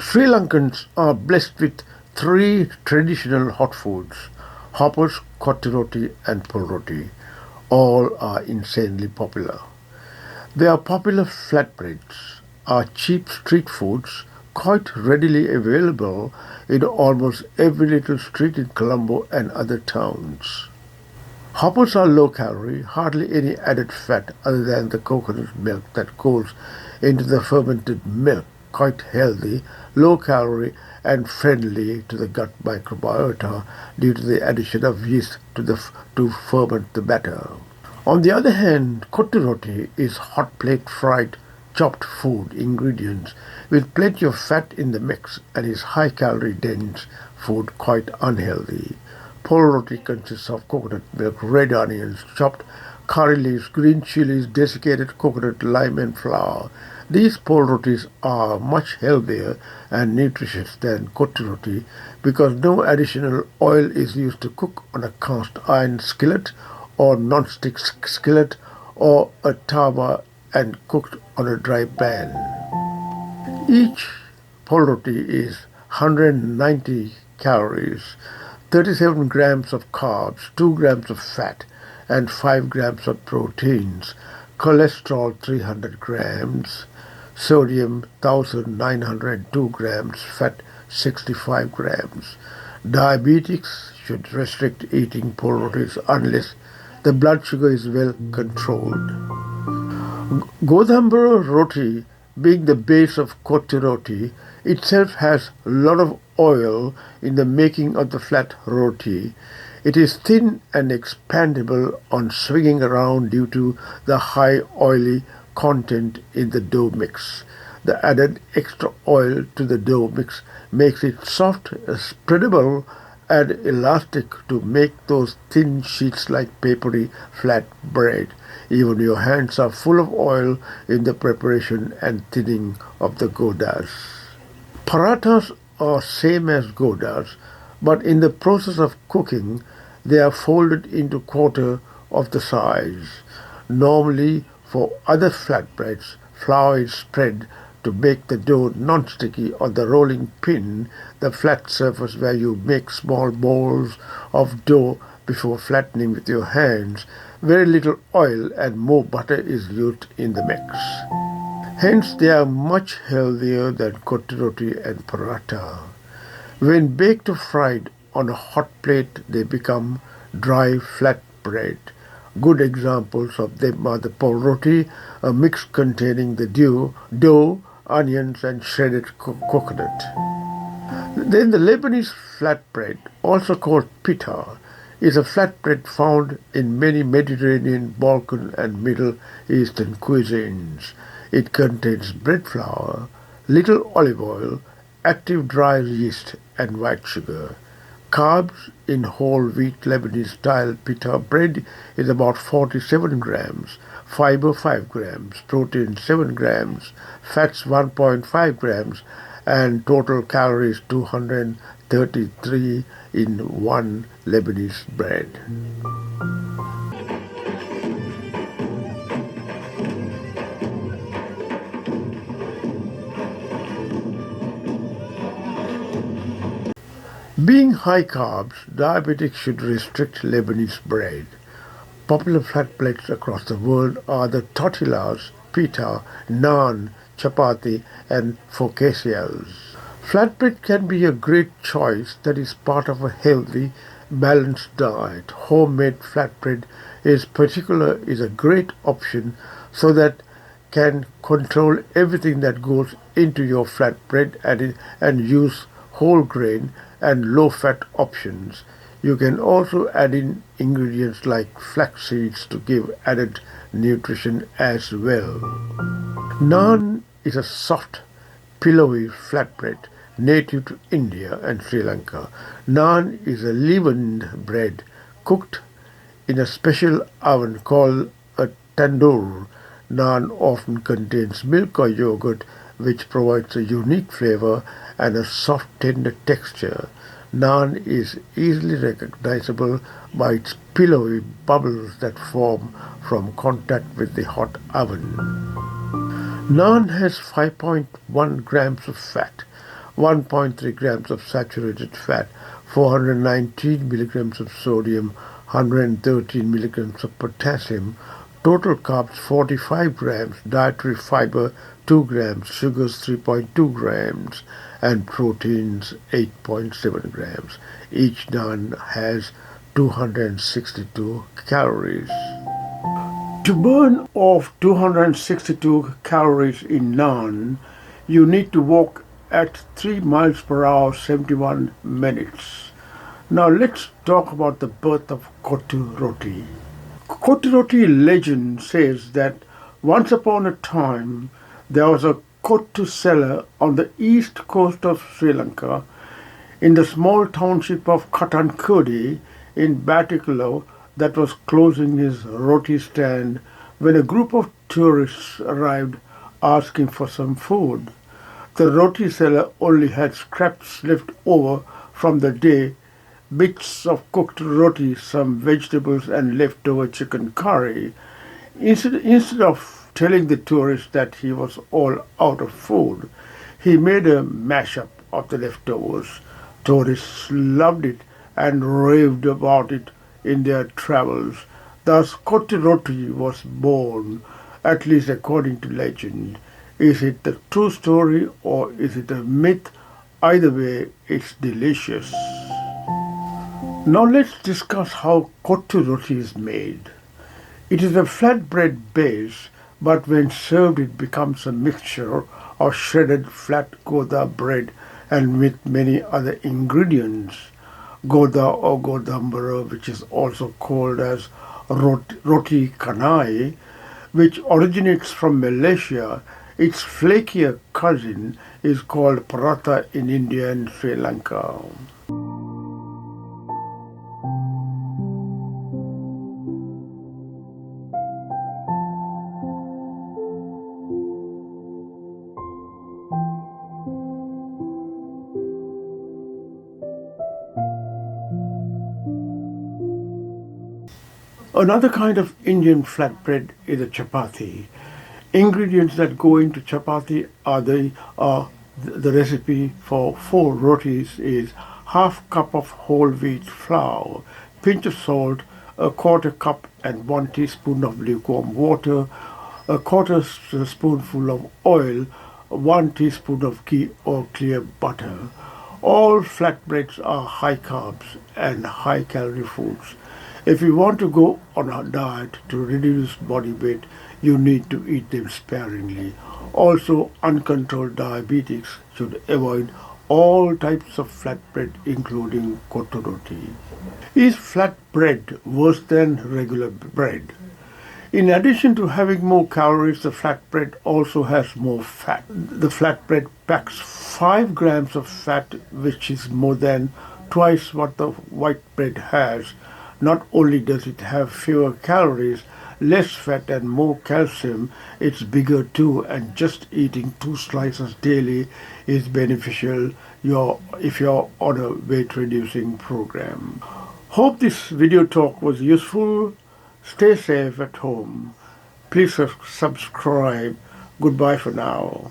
Sri Lankans are blessed with three traditional hot foods: hoppers, kotti roti, and pul roti. All are insanely popular. They are popular flatbreads, are cheap street foods quite readily available in almost every little street in Colombo and other towns. Hoppers are low calorie, hardly any added fat other than the coconut milk that goes into the fermented milk, quite healthy, low calorie and friendly to the gut microbiota due to the addition of yeast to ferment the batter. On the other hand, kotti roti is hot plate fried chopped food ingredients with plenty of fat in the mix and is high calorie dense food, quite unhealthy. Pol roti consists of coconut milk, red onions, chopped curry leaves, green chilies, desiccated coconut, lime and flour. These pol rotis are much healthier and nutritious than kotti roti because no additional oil is used to cook on a cast iron skillet or non-stick skillet or a tawa and cooked on a dry pan. Each pol roti is 190 calories, 37 grams of carbs, 2 grams of fat, and 5 grams of proteins, cholesterol 300 grams, sodium 1902 grams, fat 65 grams. Diabetics should restrict eating pol rotis unless the blood sugar is well controlled. Godhambara roti, being the base of kotti roti, itself has a lot of oil in the making of the flat roti. It is thin and expandable on swinging around due to the high oily content in the dough mix. The added extra oil to the dough mix makes it soft, spreadable, and elastic to make those thin sheets like papery flat bread. Even your hands are full of oil in the preparation and thinning of the godas. Parathas are same as godas, but in the process of cooking, they are folded into quarter of the size. Normally, for other flatbreads, flour is spread to make the dough non-sticky on the rolling pin, the flat surface where you make small balls of dough before flattening with your hands. Very little oil and more butter is used in the mix. Hence, they are much healthier than kotti roti and paratha. When baked or fried on a hot plate, they become dry flat bread. Good examples of them are the pol roti, a mix containing the dough, onions and shredded coconut. Then the Lebanese flatbread, also called pita, is a flatbread found in many Mediterranean, Balkan and Middle Eastern cuisines. It contains bread flour, little olive oil, active dry yeast and white sugar. Carbs in whole wheat Lebanese style pita bread is about 47 grams, fiber 5 grams, protein 7 grams, fats 1.5 grams, and total calories 233 in one Lebanese bread. Being high carbs, diabetics should restrict Lebanese bread. Popular flatbreads across the world are the tortillas, pita, naan, chapati, and focaccias. Flatbread can be a great choice that is part of a healthy, balanced diet. Homemade flatbread is a great option so that can control everything that goes into your flatbread and use whole grain and low-fat options. You can also add in ingredients like flax seeds to give added nutrition as well. Naan is a soft, pillowy flatbread native to India and Sri Lanka. Naan is a leavened bread cooked in a special oven called a tandoor. Naan often contains milk or yogurt, which provides a unique flavor and a soft, tender texture. Naan is easily recognizable by its pillowy bubbles that form from contact with the hot oven. Naan has 5.1 grams of fat, 1.3 grams of saturated fat, 419 milligrams of sodium, 113 milligrams of potassium, total carbs 45 grams, dietary fiber 2 grams, sugars 3.2 grams, and proteins 8.7 grams. Each naan has 262 calories. To burn off 262 calories in naan, you need to walk at 3 miles per hour, 71 minutes. Now let's talk about the birth of Kottu roti. Kottu roti legend says that once upon a time there was a kottu seller on the east coast of Sri Lanka in the small township of Katankudi in Batticaloa that was closing his roti stand when a group of tourists arrived asking for some food. The roti seller only had scraps left over from the day, bits of cooked roti, some vegetables and leftover chicken curry. Instead of telling the tourists that he was all out of food, he made a mashup of the leftovers. Tourists loved it and raved about it in their travels. Thus Kottu roti was born, at least according to legend. Is it the true story or is it a myth? Either way, it's delicious. Now let's discuss how Kottu roti is made. It is a flatbread base, but when served it becomes a mixture of shredded flat goda bread and with many other ingredients. Goda or godambara, which is also called as roti canai, which originates from Malaysia. Its flakier cousin is called paratha in India and Sri Lanka. Another kind of Indian flatbread is a chapati. Ingredients that go into chapati are the recipe for 4 rotis is half cup of whole wheat flour, pinch of salt, a quarter cup and 1 teaspoon of lukewarm water, a quarter spoonful of oil, 1 teaspoon of ghee or clear butter. All flatbreads are high carbs and high calorie foods. If you want to go on a diet to reduce body weight, you need to eat them sparingly. Also, uncontrolled diabetics should avoid all types of flatbread, including Kottu roti. Is flatbread worse than regular bread? In addition to having more calories, the flatbread also has more fat. The flatbread packs 5 grams of fat, which is more than twice what the white bread has. Not only does it have fewer calories, less fat and more calcium, it's bigger too, and just eating 2 slices daily is beneficial if you're on a weight reducing program. Hope this video talk was useful. Stay safe at home. Please subscribe. Goodbye for now.